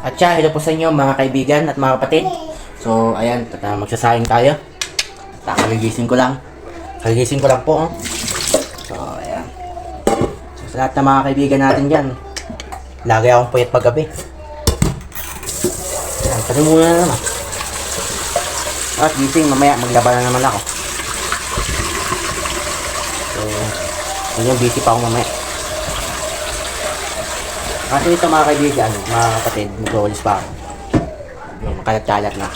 At siya, hello po sa inyo mga kaibigan at mga kapatid. So, ayan, magsasayang tayo. Kagigising ko lang. Kagigising ko lang po. So, ayan. So, sa lahat ng mga kaibigan natin dyan, lagi akong puyat paggabi. Ayan, kasi muna na naman. At gising, mamaya maglaba na naman ako. So, yun yung busy pa ako mamaya. Kasi ito mga kaibigan, mga kapatid, mag-uwalis pa ako. Yung makalat-kalat na.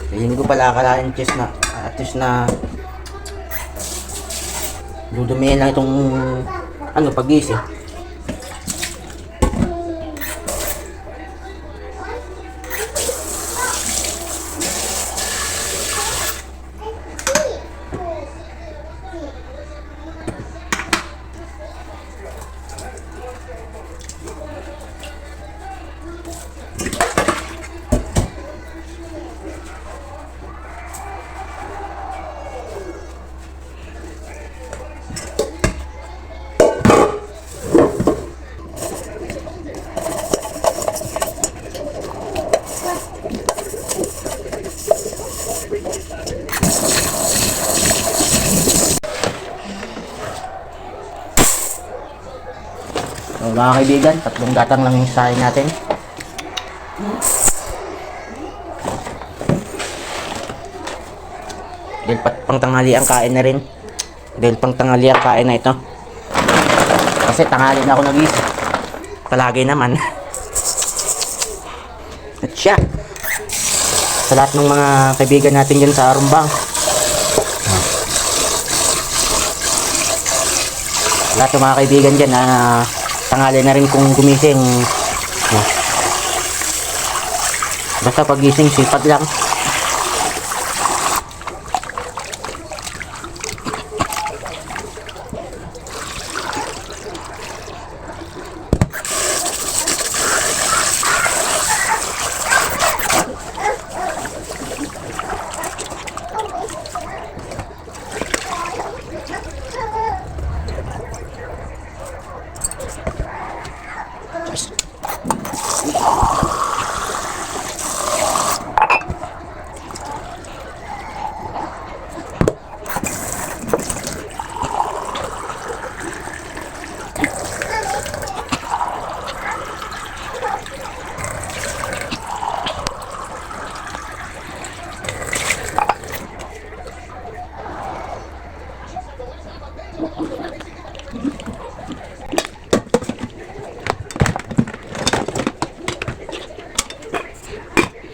Hindi ko pala akalain at least na dudumihan lang itong pag-isip. So, mga kaibigan, 3 gatang lang yung sahin natin. Dahil pang tanghali ang kain na rin. Dahil pang tanghali ang kain na ito. Kasi tanghali na ako nag-isip. Palagi naman. At siya, sa lahat ng mga kaibigan natin dyan sa Arumbang, lahat ng mga kaibigan dyan na tanghali na rin kung gumising. Basta pagising, sipag lang.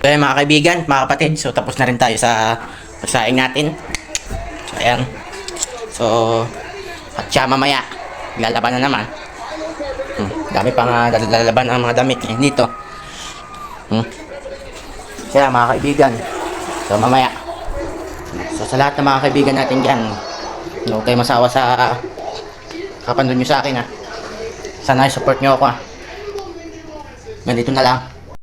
Okay mga kaibigan, mga kapatid, so tapos na rin tayo sa pagsaing natin. So ayan. So at siya mamaya lalaban na naman. Dami pa nga lalaban ang mga damit dito. Kaya mga kaibigan, so mamaya, so sa lahat ng mga kaibigan natin dyan, huwag kayo masawa sa kapandun nyo sa akin ha. Sana i-support nyo ako ha. Ganito na lang.